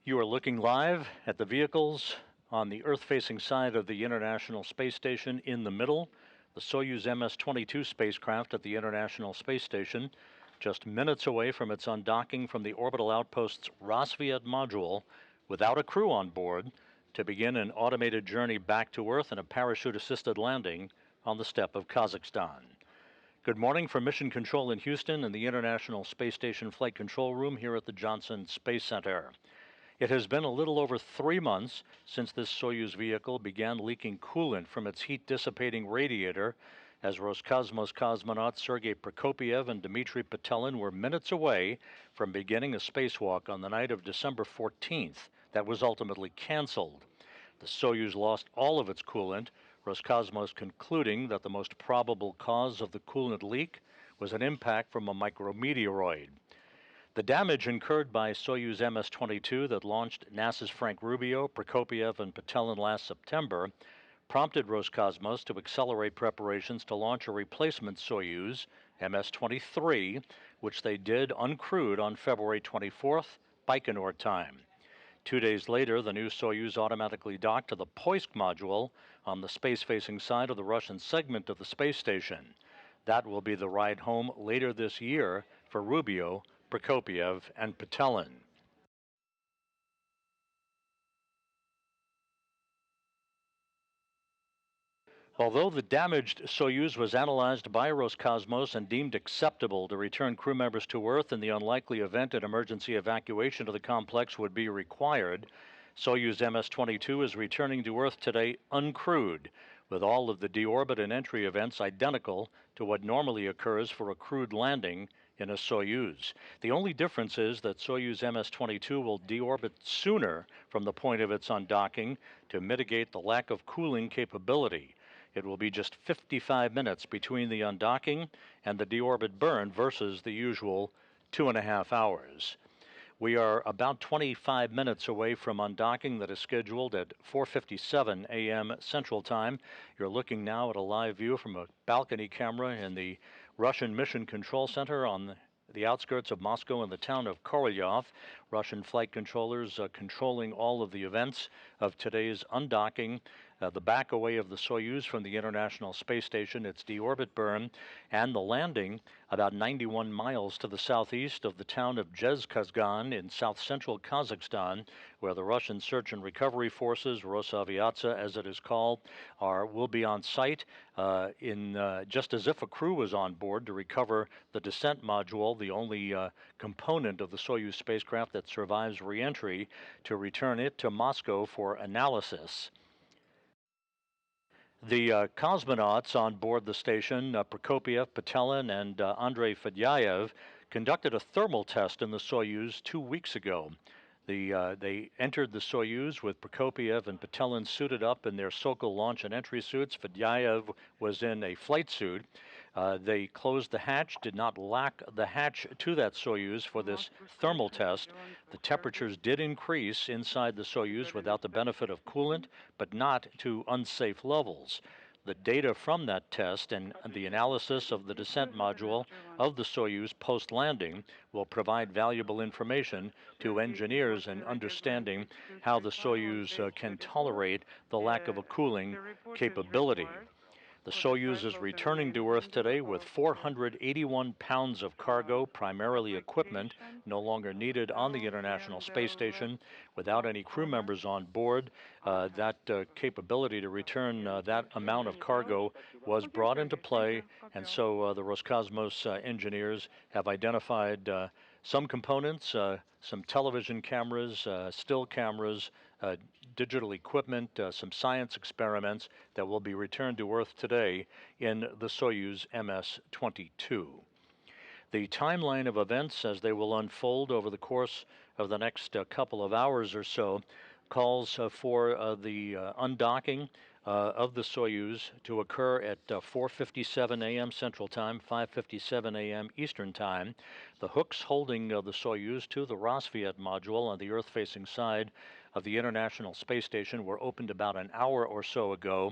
You are looking live at the vehicles on the Earth-facing side of the International Space Station. In the middle, the Soyuz MS-22 spacecraft at the International Space Station, just minutes away from its undocking from the orbital outpost's Rassvet module without a crew on board to begin an automated journey back to Earth and a parachute-assisted landing on the steppe of Kazakhstan. Good morning from Mission Control in Houston and the International Space Station Flight Control Room here at the Johnson Space Center. It has been a little over 3 months since this Soyuz vehicle began leaking coolant from its heat-dissipating radiator as Roscosmos cosmonauts Sergei Prokopyev and Dmitry Petelin were minutes away from beginning a spacewalk on the night of December 14th that was ultimately canceled. The Soyuz lost all of its coolant, Roscosmos concluding that the most probable cause of the coolant leak was an impact from a micrometeoroid. The damage incurred by Soyuz MS-22 that launched NASA's Frank Rubio, Prokopyev, and Petelin last September prompted Roscosmos to accelerate preparations to launch a replacement Soyuz, MS-23, which they did uncrewed on February 24th, Baikonur time. 2 days later, the new Soyuz automatically docked to the Poisk module on the space-facing side of the Russian segment of the space station. That will be the ride home later this year for Rubio, Prokopyev, and Petelin. Although the damaged Soyuz was analyzed by Roscosmos and deemed acceptable to return crew members to Earth in the unlikely event an emergency evacuation of the complex would be required, Soyuz MS-22 is returning to Earth today uncrewed, with all of the deorbit and entry events identical to what normally occurs for a crewed landing in a Soyuz. The only difference is that Soyuz MS-22 will deorbit sooner from the point of its undocking to mitigate the lack of cooling capability. It will be just 55 minutes between the undocking and the deorbit burn versus the usual 2.5 hours. We are about 25 minutes away from undocking that is scheduled at 4:57 a.m. Central Time. You're looking now at a live view from a balcony camera in the Russian Mission Control Center on the outskirts of Moscow in the town of Korolyov. Russian flight controllers controlling all of the events of today's undocking, the back away of the Soyuz from the International Space Station, its deorbit burn, and the landing about 91 miles to the southeast of the town of Zhezkazgan in south-central Kazakhstan, where the Russian Search and Recovery Forces, Rosaviatsa as it is called, will be on site just as if a crew was on board to recover the descent module, the only component of the Soyuz spacecraft that survives re-entry, to return it to Moscow for analysis. The cosmonauts on board the station, Prokopyev, Petelin, and Andrei Fedyaev, conducted a thermal test in the Soyuz 2 weeks ago. They entered the Soyuz with Prokopyev and Petelin suited up in their Sokol launch and entry suits. Fedyaev was in a flight suit. They closed the hatch, did not lock the hatch to that Soyuz for this thermal test. The temperatures did increase inside the Soyuz without the benefit of coolant, but not to unsafe levels. The data from that test and the analysis of the descent module of the Soyuz post-landing will provide valuable information to engineers in understanding how the Soyuz can tolerate the lack of a cooling capability. The Soyuz is returning to Earth today with 481 pounds of cargo, primarily equipment, no longer needed on the International Space Station. Without any crew members on board, that capability to return that amount of cargo was brought into play, and so the Roscosmos engineers have identified some components, some television cameras, still cameras, digital equipment, some science experiments that will be returned to Earth today in the Soyuz MS-22. The timeline of events as they will unfold over the course of the next couple of hours or so calls for the undocking of the Soyuz to occur at 4:57 a.m. Central Time, 5:57 a.m. Eastern Time. The hooks holding the Soyuz to the Rassvet module on the Earth-facing side of the International Space Station were opened about an hour or so ago.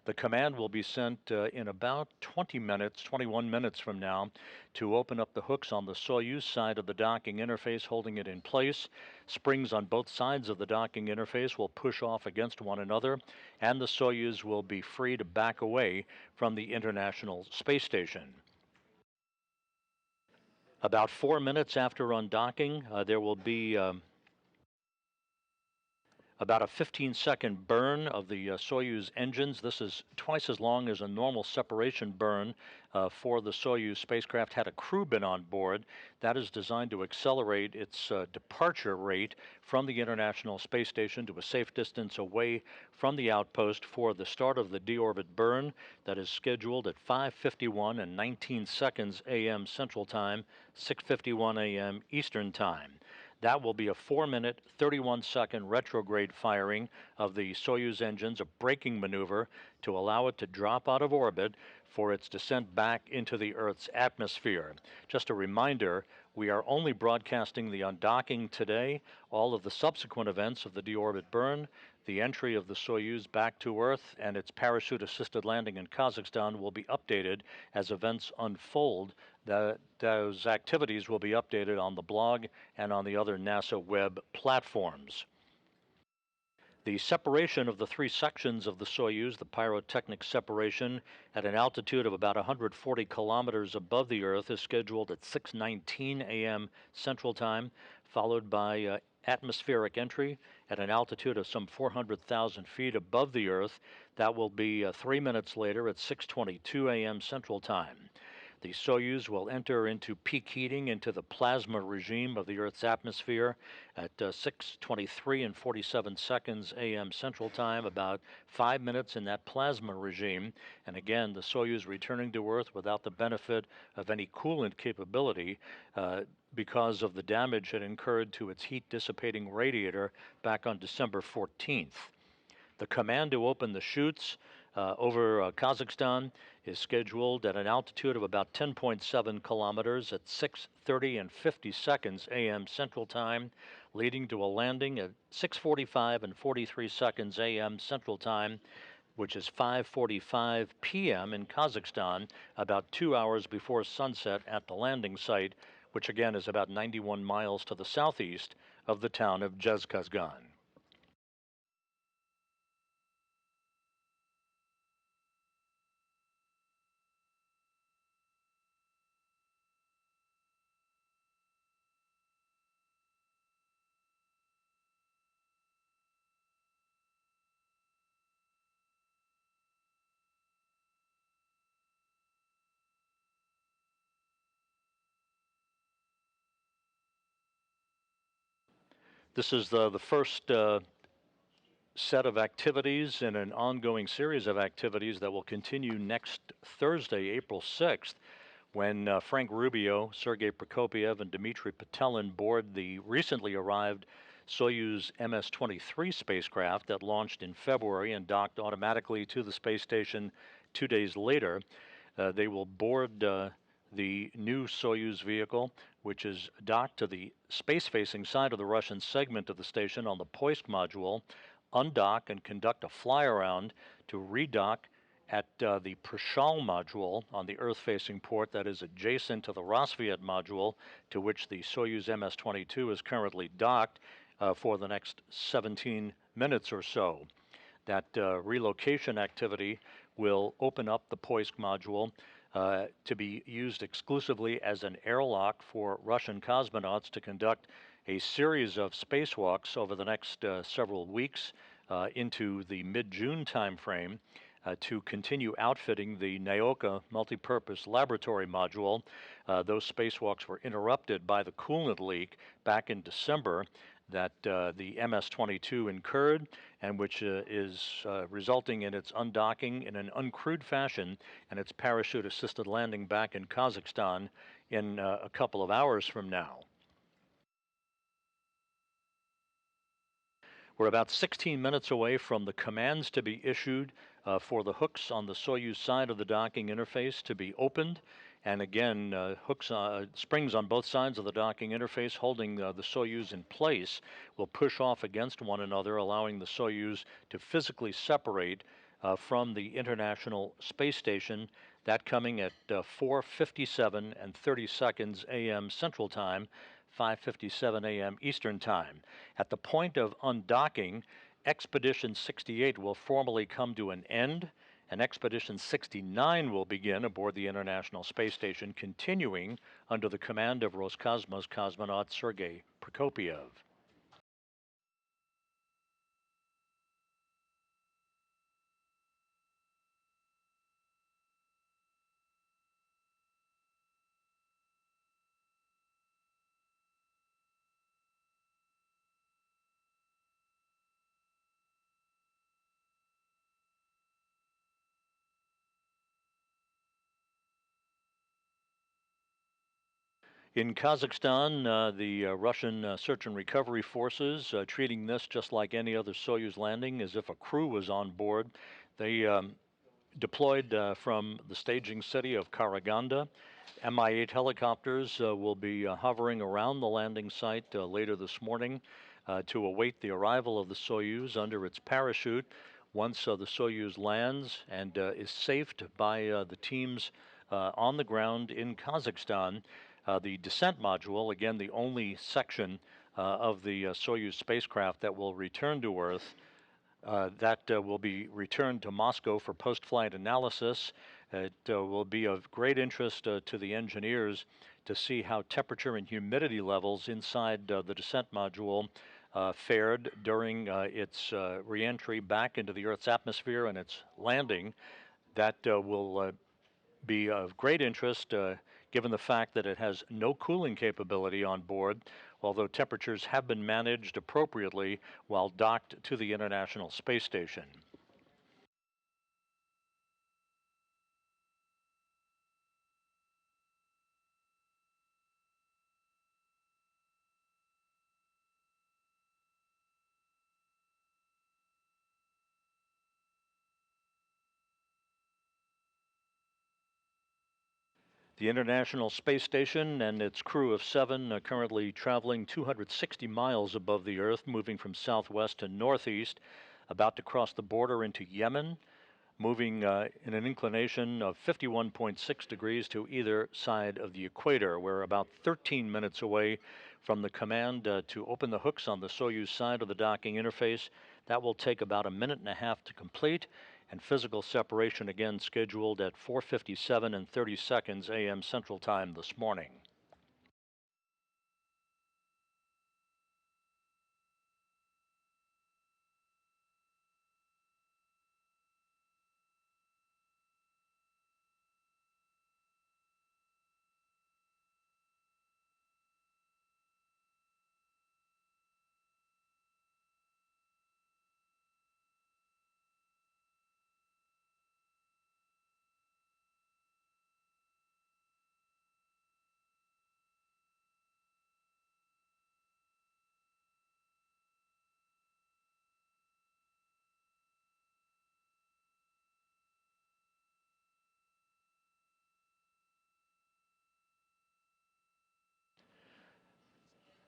The command will be sent in about 20 minutes, 21 minutes from now, to open up the hooks on the Soyuz side of the docking interface, holding it in place. Springs on both sides of the docking interface will push off against one another, and the Soyuz will be free to back away from the International Space Station. About 4 minutes after undocking, there will be about a 15-second burn of the Soyuz engines. This is twice as long as a normal separation burn for the Soyuz spacecraft had a crew been on board. That is designed to accelerate its departure rate from the International Space Station to a safe distance away from the outpost for the start of the deorbit burn that is scheduled at 5:51 and 19 seconds a.m. Central Time, 6:51 a.m. Eastern Time. That will be a 4-minute, 31-second retrograde firing of the Soyuz engines, a braking maneuver to allow it to drop out of orbit for its descent back into the Earth's atmosphere. Just a reminder, we are only broadcasting the undocking today. All of the subsequent events of the deorbit burn, the entry of the Soyuz back to Earth, and its parachute-assisted landing in Kazakhstan will be updated as events unfold. Those activities will be updated on the blog and on the other NASA web platforms. The separation of the three sections of the Soyuz, the pyrotechnic separation at an altitude of about 140 kilometers above the Earth, is scheduled at 6:19 a.m. Central Time, followed by atmospheric entry at an altitude of some 400,000 feet above the Earth. That will be 3 minutes later at 6:22 a.m. Central Time. The Soyuz will enter into peak heating into the plasma regime of the Earth's atmosphere at 6:23 and 47 seconds a.m. Central Time, about 5 minutes in that plasma regime. And again, the Soyuz returning to Earth without the benefit of any coolant capability because of the damage it incurred to its heat dissipating radiator back on December 14th. The command to open the chutes over Kazakhstan is scheduled at an altitude of about 10.7 kilometers at 6:30 and 50 seconds a.m. Central Time, leading to a landing at 6:45 and 43 seconds a.m. Central Time, which is 5:45 p.m. in Kazakhstan, about 2 hours before sunset at the landing site, which again is about 91 miles to the southeast of the town of Zhezkazgan. This is the first set of activities in an ongoing series of activities that will continue next Thursday, April 6th, when Frank Rubio, Sergei Prokopiev, and Dmitry Petelin board the recently arrived Soyuz MS-23 spacecraft that launched in February and docked automatically to the space station 2 days later. They will board the new Soyuz vehicle, which is docked to the space-facing side of the Russian segment of the station on the Poisk module, undock and conduct a fly-around to redock at the Prishal module on the Earth-facing port that is adjacent to the Rassvet module, to which the Soyuz MS-22 is currently docked for the next 17 minutes or so. That relocation activity will open up the Poisk module to be used exclusively as an airlock for Russian cosmonauts to conduct a series of spacewalks over the next several weeks into the mid-June timeframe to continue outfitting the Naoka multipurpose laboratory module. Those spacewalks were interrupted by the coolant leak back in December that the MS-22 incurred, and which is resulting in its undocking in an uncrewed fashion and its parachute-assisted landing back in Kazakhstan in a couple of hours from now. We're about 16 minutes away from the commands to be issued for the hooks on the Soyuz side of the docking interface to be opened. And again, springs on both sides of the docking interface holding the Soyuz in place will push off against one another, allowing the Soyuz to physically separate from the International Space Station. That coming at 4:57 and 30 seconds a.m. Central Time, 5:57 a.m. Eastern Time. At the point of undocking, Expedition 68 will formally come to an end, and Expedition 69 will begin aboard the International Space Station, continuing under the command of Roscosmos cosmonaut Sergei Prokopyev. In Kazakhstan, the Russian search and recovery forces treating this just like any other Soyuz landing, as if a crew was on board. They deployed from the staging city of Karaganda. Mi-8 helicopters will be hovering around the landing site later this morning to await the arrival of the Soyuz under its parachute. Once the Soyuz lands and is safed by the teams on the ground in Kazakhstan, the descent module, again the only section of the Soyuz spacecraft that will return to Earth, that will be returned to Moscow for post-flight analysis. It will be of great interest to the engineers to see how temperature and humidity levels inside the descent module fared during its reentry back into the Earth's atmosphere and its landing. That will be of great interest given the fact that it has no cooling capability on board, although temperatures have been managed appropriately while docked to the International Space Station. The International Space Station and its crew of 7 are currently traveling 260 miles above the Earth, moving from southwest to northeast, about to cross the border into Yemen, moving in an inclination of 51.6 degrees to either side of the equator. We're about 13 minutes away from the command to open the hooks on the Soyuz side of the docking interface. That will take about a minute and a half to complete, and physical separation again scheduled at 4:57 and 30 seconds a.m. Central Time this morning.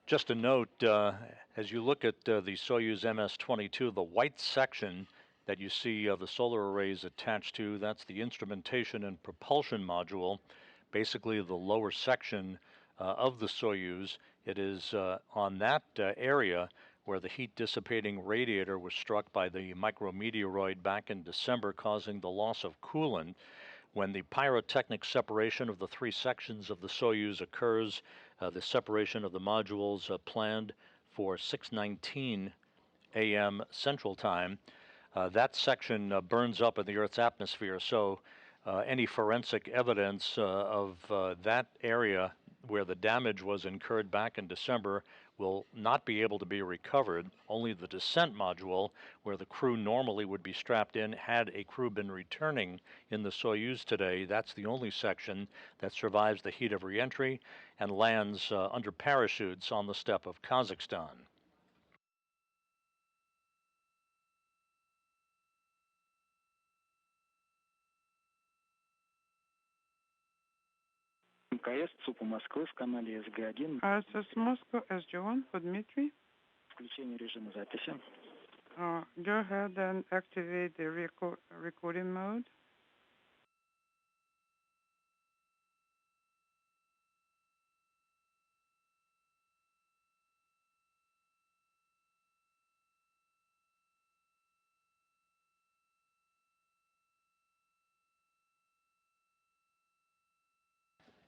Just a note, as you look at the Soyuz MS-22, the white section that you see the solar arrays attached to, that's the instrumentation and propulsion module, basically the lower section of the Soyuz. It is on that area where the heat dissipating radiator was struck by the micrometeoroid back in December, causing the loss of coolant. When the pyrotechnic separation of the 3 sections of the Soyuz occurs, the separation of the modules planned for 6:19 a.m. Central Time, that section burns up in the Earth's atmosphere. So any forensic evidence of that area where the damage was incurred back in December will not be able to be recovered. Only the descent module, where the crew normally would be strapped in had a crew been returning in the Soyuz today, that's the only section that survives the heat of reentry and lands under parachutes on the steppe of Kazakhstan. МКС ЦУПа Москвы в канале СГ-1. ISS Moscow, SG-1 for Dmitry. Включение режима записи. Go ahead and activate the recording mode.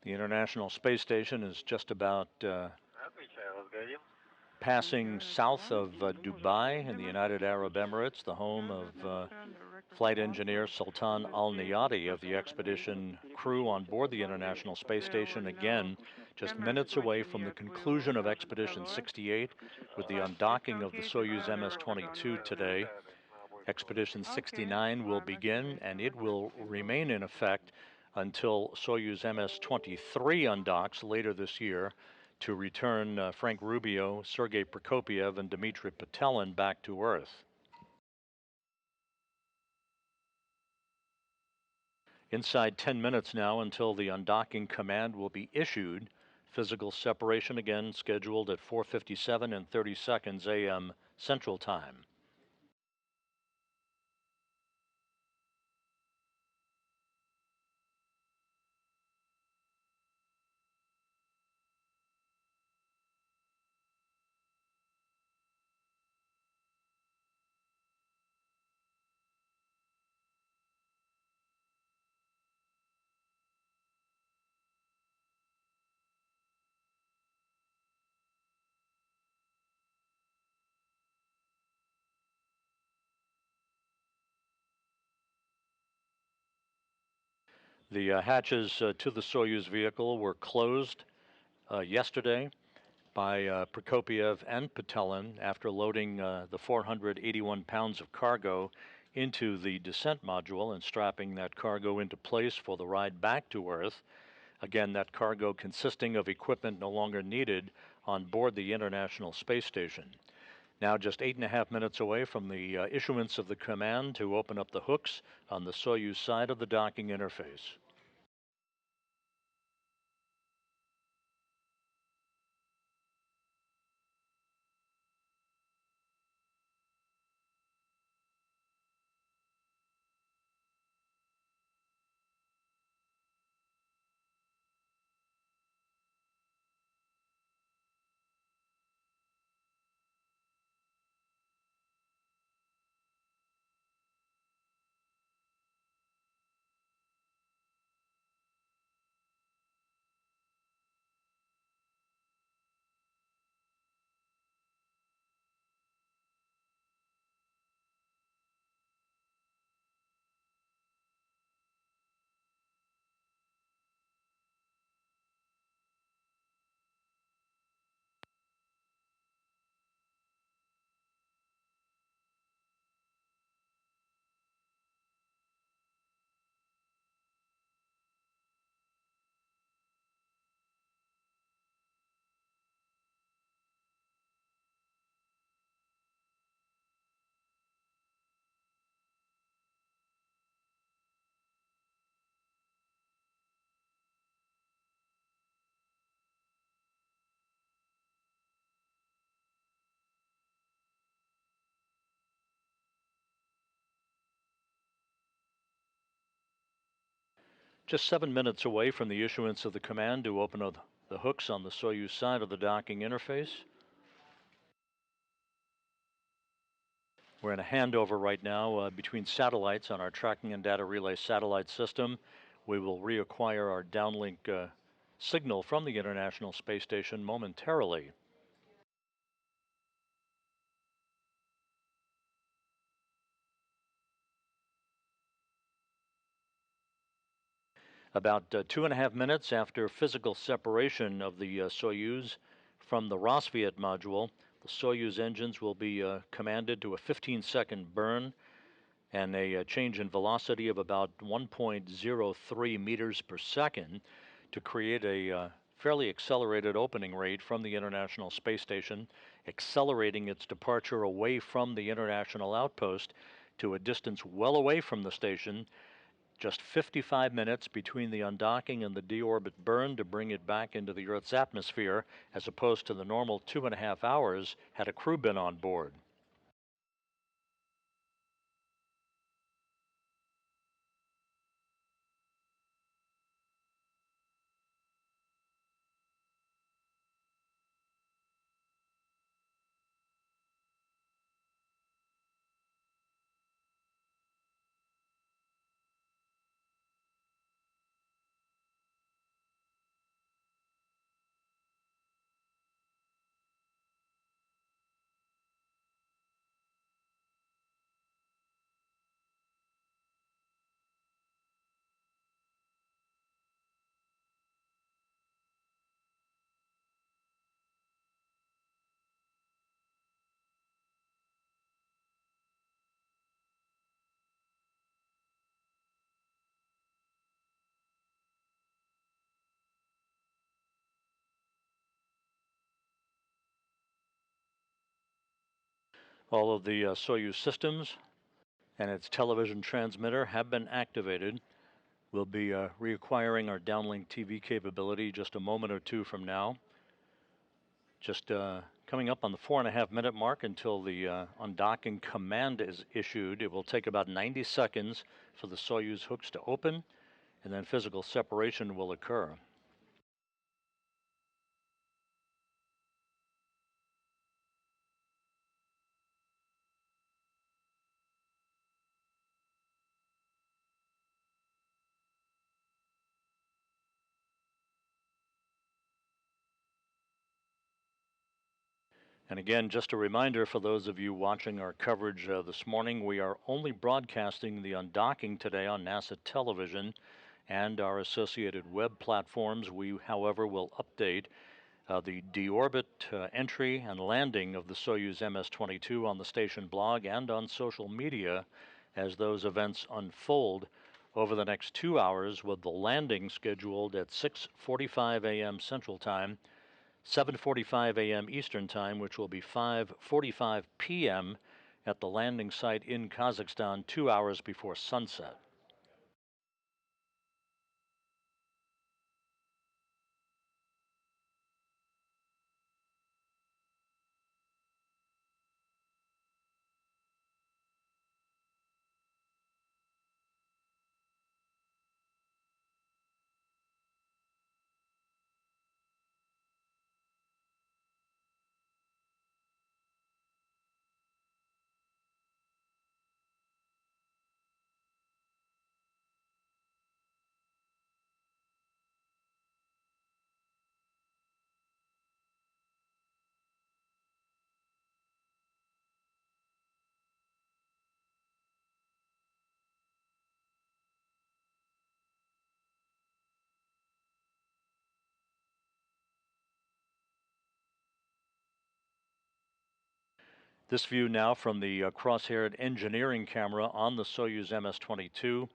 The International Space Station is just about passing south of Dubai in the United Arab Emirates, the home of flight engineer Sultan Al Niyati of the expedition crew on board the International Space Station, again, just minutes away from the conclusion of Expedition 68 with the undocking of the Soyuz MS-22 today. Expedition 69 will begin, and it will remain in effect until Soyuz MS-23 undocks later this year to return Frank Rubio, Sergei Prokopyev, and Dmitry Petelin back to Earth. Inside 10 minutes now until the undocking command will be issued. Physical separation again scheduled at 4:57 and 30 seconds a.m. Central Time. The hatches to the Soyuz vehicle were closed yesterday by Prokopyev and Petelin after loading the 481 pounds of cargo into the descent module and strapping that cargo into place for the ride back to Earth. Again, that cargo consisting of equipment no longer needed on board the International Space Station. Now just 8.5 minutes away from the issuance of the command to open up the hooks on the Soyuz side of the docking interface. Just 7 minutes away from the issuance of the command to open up the hooks on the Soyuz side of the docking interface. We're in a handover right now between satellites on our tracking and data relay satellite system. We will reacquire our downlink signal from the International Space Station momentarily. About 2.5 minutes after physical separation of the Soyuz from the Rassvet module, the Soyuz engines will be commanded to a 15-second burn and a change in velocity of about 1.03 meters per second to create a fairly accelerated opening rate from the International Space Station, accelerating its departure away from the International Outpost to a distance well away from the station, just 55 minutes between the undocking and the deorbit burn to bring it back into the Earth's atmosphere, as opposed to the normal 2.5 hours had a crew been on board. All of the Soyuz systems and its television transmitter have been activated. We'll be reacquiring our downlink TV capability just a moment or two from now. Just coming up on the 4.5 minute mark until the undocking command is issued. It will take about 90 seconds for the Soyuz hooks to open, and then physical separation will occur. And again, just a reminder for those of you watching our coverage this morning, we are only broadcasting the undocking today on NASA television and our associated web platforms. We, however, will update the deorbit entry and landing of the Soyuz MS-22 on the station blog and on social media as those events unfold over the next 2 hours, with the landing scheduled at 6:45 a.m. Central Time, 7:45 a.m. Eastern Time, which will be 5:45 p.m. at the landing site in Kazakhstan 2 hours before sunset. This view now from the cross-haired engineering camera on the Soyuz MS-22.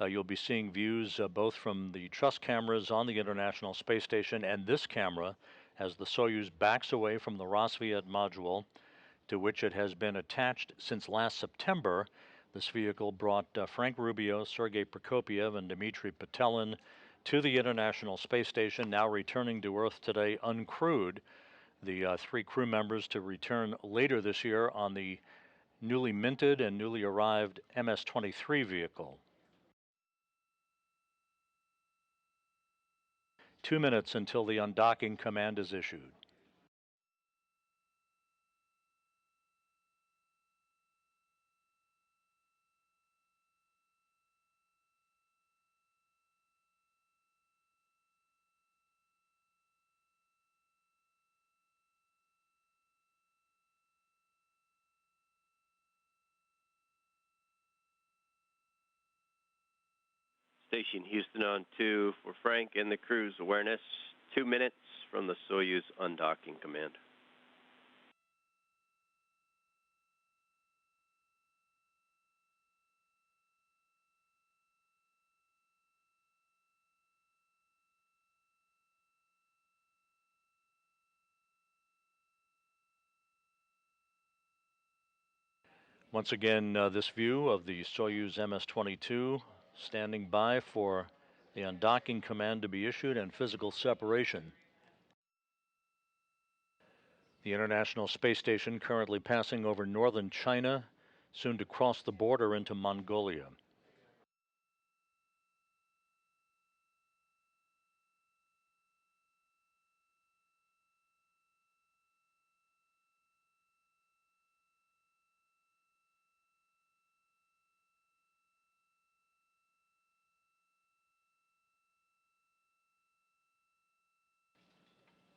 You'll be seeing views both from the truss cameras on the International Space Station and this camera as the Soyuz backs away from the Rassvet module to which it has been attached since last September. This vehicle brought Frank Rubio, Sergei Prokopyev, and Dmitry Petelin to the International Space Station, now returning to Earth today uncrewed. The 3 crew members to return later this year on the newly minted and newly arrived MS-23 vehicle. 2 minutes until the undocking command is issued. Station Houston on 2 for Frank and the crew's awareness. 2 minutes from the Soyuz undocking command. Once again, this view of the Soyuz MS-22 standing by for the undocking command to be issued and physical separation. The International Space Station currently passing over northern China, soon to cross the border into Mongolia.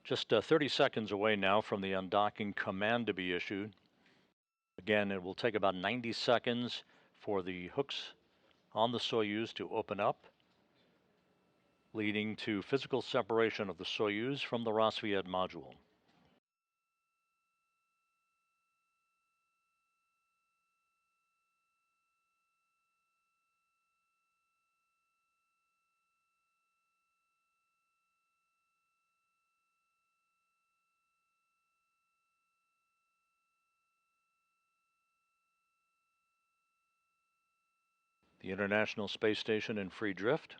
Just 30 seconds away now from the undocking command to be issued. Again, it will take about 90 seconds for the hooks on the Soyuz to open up, leading to physical separation of the Soyuz from the Rassvet module. The International Space Station in free drift.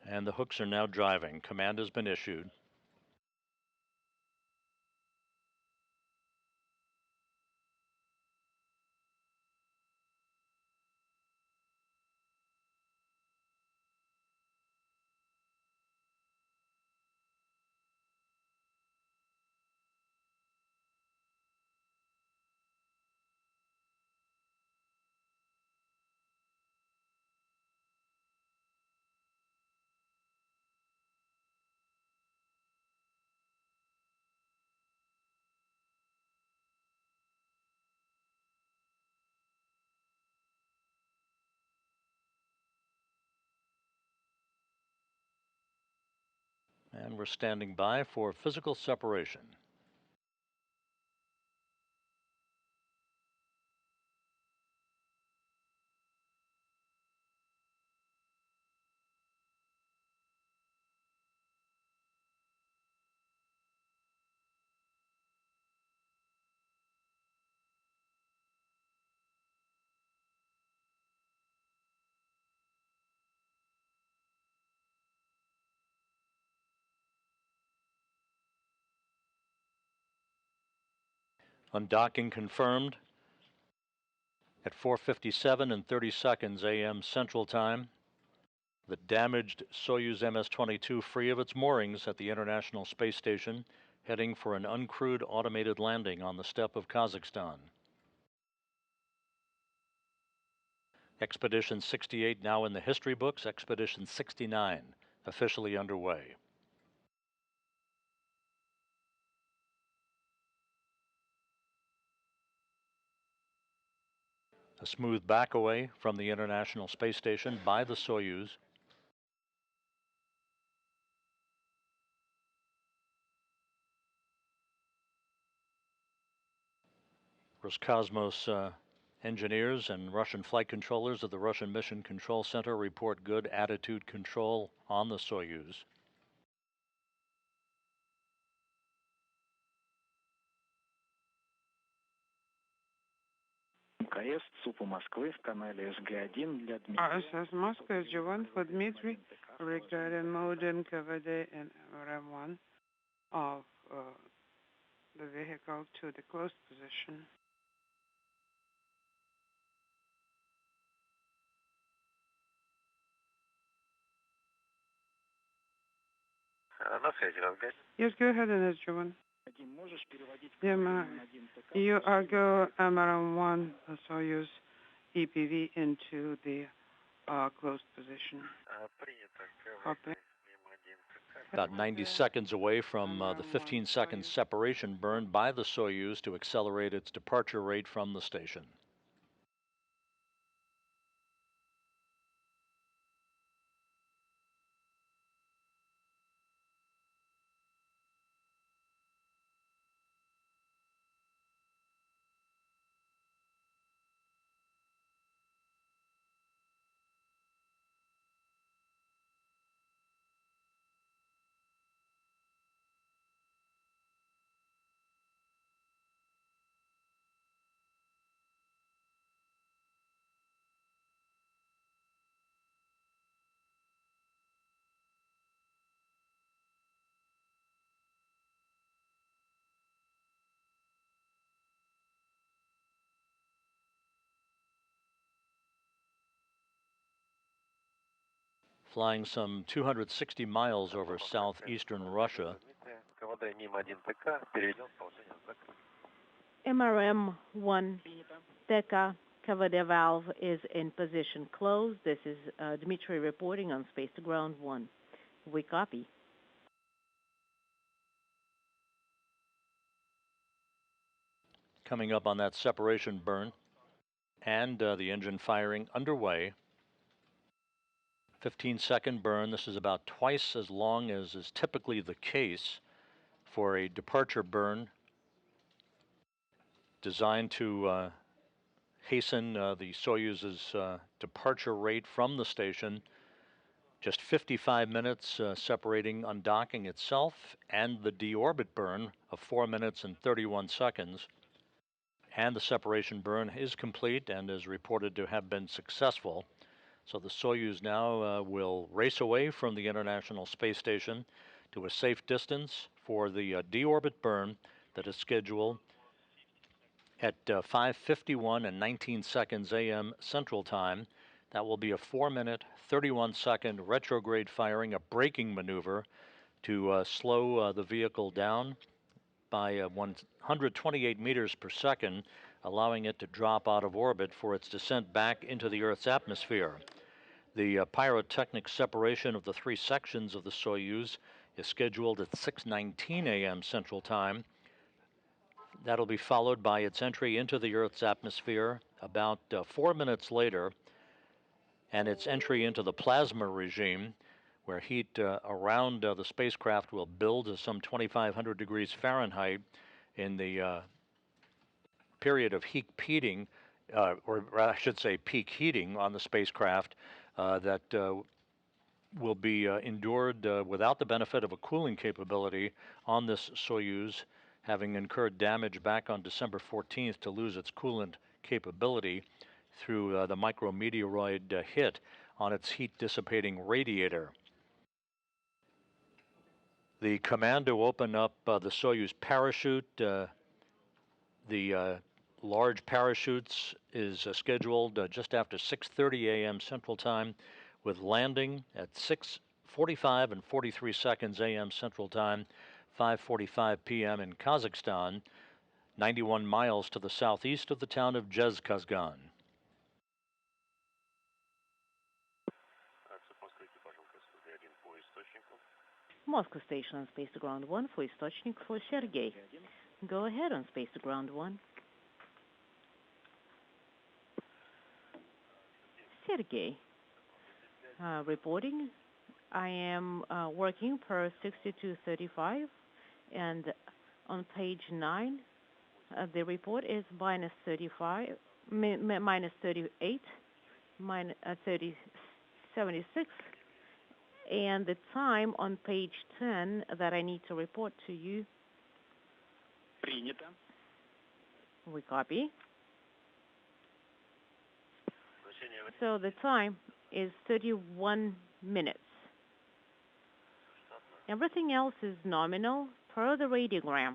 And the hooks are now driving. Command has been issued. And we're standing by for physical separation. Undocking confirmed at 4:57 and 30 seconds a.m. Central Time. The damaged Soyuz MS-22 free of its moorings at the International Space Station, heading for an uncrewed automated landing on the steppe of Kazakhstan. Expedition 68 now in the history books. Expedition 69 officially underway. A smooth back away from the International Space Station by the Soyuz. Roscosmos engineers and Russian flight controllers of the Russian Mission Control Center report good attitude control on the Soyuz. МКС ЦУПу Москвы в канале СГ-1 для Дмитрия. RSS Moscow SG-1 for Dmitry, regarding modem KVD and MRM-1 of the vehicle to the closed position. Yes, go ahead and SG-1. You are go MRM-1 Soyuz EPV into the closed position. Copy. About 90 seconds away from the 15-second separation burn by the Soyuz to accelerate its departure rate from the station. Flying some 260 miles over southeastern Russia. MRM-1 Teka Kavada valve is in position closed. This is Dmitry reporting on Space to Ground 1. We copy. Coming up on that separation burn and the engine firing underway. 15-second burn. This is about twice as long as is typically the case for a departure burn designed to hasten the Soyuz's departure rate from the station. Just 55 minutes separating undocking itself and the deorbit burn of 4 minutes and 31 seconds. and the separation burn is complete and is reported to have been successful. So the Soyuz now will race away from the International Space Station to a safe distance for the deorbit burn that is scheduled at 5:51 and 19 seconds a.m. Central Time. That will be a 4-minute, 31-second retrograde firing, a braking maneuver to slow the vehicle down by 128 meters per second, allowing it to drop out of orbit for its descent back into the Earth's atmosphere. The pyrotechnic separation of the three sections of the Soyuz is scheduled at 6:19 a.m. Central Time. That'll be followed by its entry into the Earth's atmosphere about 4 minutes later, and its entry into the plasma regime, where heat around the spacecraft will build to some 2,500 degrees Fahrenheit in the period of peak heating on the spacecraft that will be endured without the benefit of a cooling capability on this Soyuz, having incurred damage back on December 14th to lose its coolant capability through the micrometeoroid hit on its heat-dissipating radiator. The command to open up the Soyuz parachute, the large parachutes, is scheduled just after 6:30 a.m. Central Time, with landing at 6:45 and 43 seconds a.m. Central Time, 5:45 p.m. in Kazakhstan, 91 miles to the southeast of the town of Jezkazgan. Moscow Station on Space to Ground 1 for источник for Sergei. Go ahead on Space to Ground 1. Sergei, reporting. I am working per 6235, and on page 9, the report is minus 35, minus 38, minus 76, and the time on page 10 that I need to report to you. Принято. We copy. So the time is 31 minutes. Everything else is nominal per the radiogram.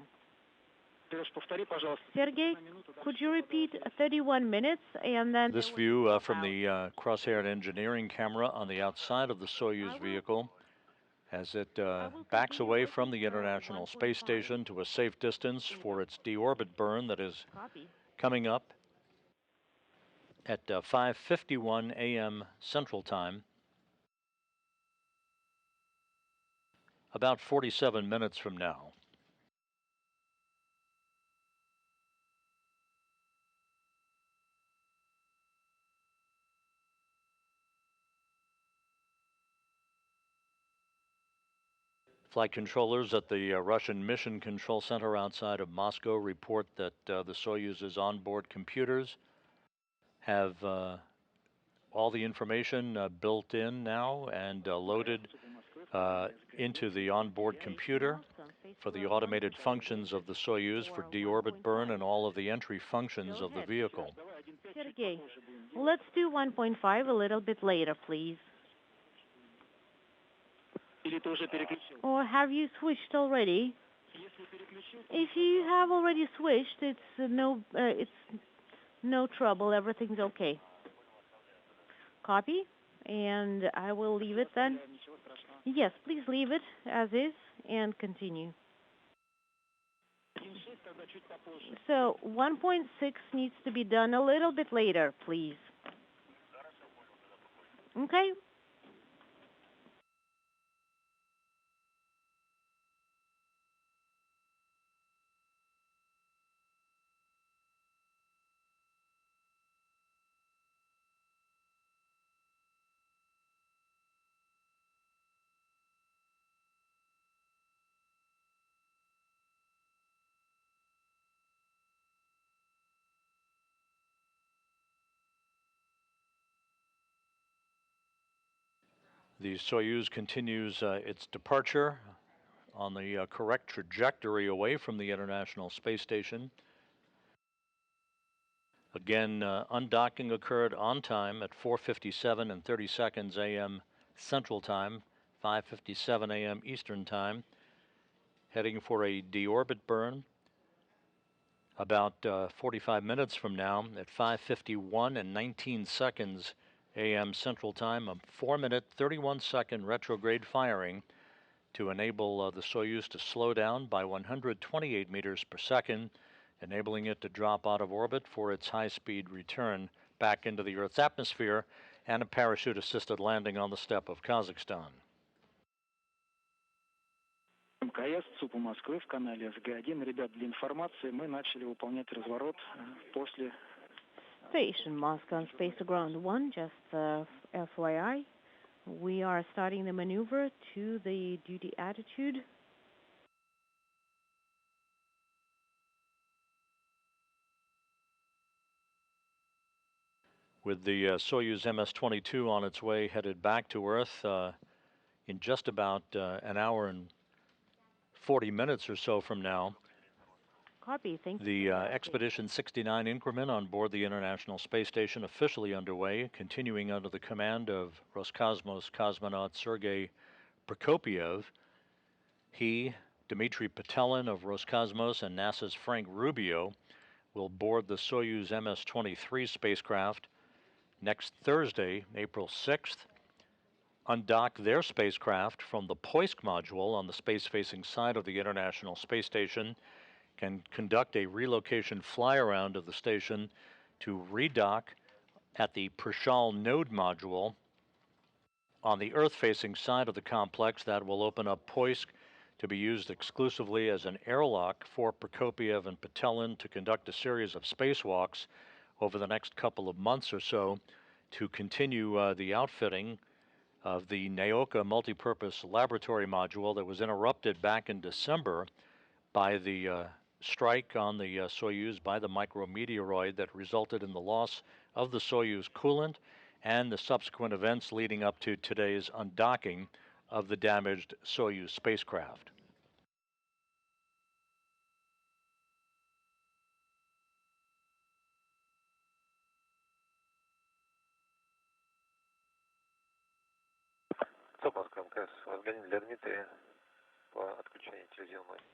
Sergei, could you repeat 31 minutes and then... This view from the cross-haired engineering camera on the outside of the Soyuz vehicle as it backs away from the International Space Station to a safe distance for its deorbit burn that is coming up at 5:51 a.m. Central Time, about 47 minutes from now. Flight controllers at the Russian Mission Control Center outside of Moscow report that the Soyuz's onboard computers have all the information built in now and loaded into the onboard computer for the automated functions of the Soyuz for deorbit burn and all of the entry functions of the vehicle. Sergei, let's do 1.5 a little bit later, please. Or have you switched already? If you have already switched, it's no trouble. Everything's okay. Copy, and I will leave it then. Yes, please leave it as is and continue. So 1.6 needs to be done a little bit later, please. Okay? The Soyuz continues its departure on the correct trajectory away from the International Space Station. Again, undocking occurred on time at 4:57 and 30 seconds a.m. Central Time, 5:57 a.m. Eastern Time, heading for a deorbit burn about 45 minutes from now at 5:51 and 19 seconds a.m. Central Time, a 4-minute, 31-second retrograde firing to enable the Soyuz to slow down by 128 meters per second, enabling it to drop out of orbit for its high-speed return back into the Earth's atmosphere and a parachute-assisted landing on the steppe of Kazakhstan. МКС ЦУПу Москвы в канале СГ-1. Ребят, для информации, мы начали выполнять разворот после... Station Moscow on Space to Ground 1, just FYI. We are starting the maneuver to the duty attitude. With the Soyuz MS-22 on its way headed back to Earth in just about an hour and 40 minutes or so from now. Copy, thank the you. Expedition 69 increment on board the International Space Station officially underway, continuing under the command of Roscosmos cosmonaut Sergei Prokopyev. He, Dmitry Petelin of Roscosmos, and NASA's Frank Rubio will board the Soyuz MS-23 spacecraft next Thursday, April 6th, undock their spacecraft from the Poisk module on the space-facing side of the International Space Station, can conduct a relocation fly-around of the station to redock at the Prishal node module on the Earth-facing side of the complex. That will open up Poisk to be used exclusively as an airlock for Prokopyev and Petelin to conduct a series of spacewalks over the next couple of months or so to continue the outfitting of the Naoka multipurpose laboratory module that was interrupted back in December by the strike on the Soyuz by the micrometeoroid that resulted in the loss of the Soyuz coolant and the subsequent events leading up to today's undocking of the damaged Soyuz spacecraft.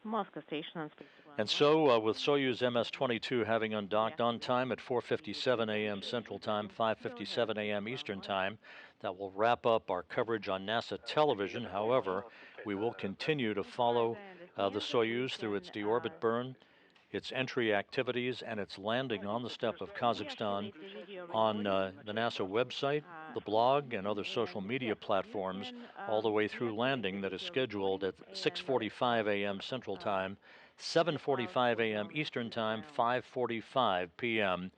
Moscow Station on Space to Ground 1. And so, with Soyuz MS-22 having undocked on time at 4:57 a.m. Central Time, 5:57 a.m. Eastern Time, that will wrap up our coverage on NASA television. However, we will continue to follow the Soyuz through its deorbit burn, its entry activities, and its landing on the steppe of Kazakhstan on the NASA website, the blog, and other social media platforms, all the way through landing that is scheduled at 6:45 a.m. Central Time, 7:45 a.m. Eastern Time, 5:45 p.m.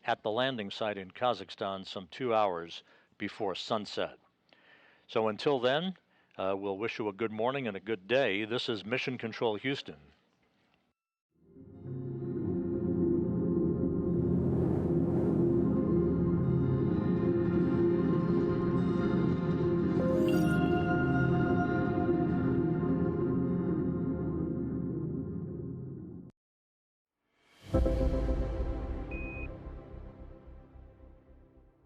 at the landing site in Kazakhstan, some 2 hours before sunset. So until then, we'll wish you a good morning and a good day. This is Mission Control Houston.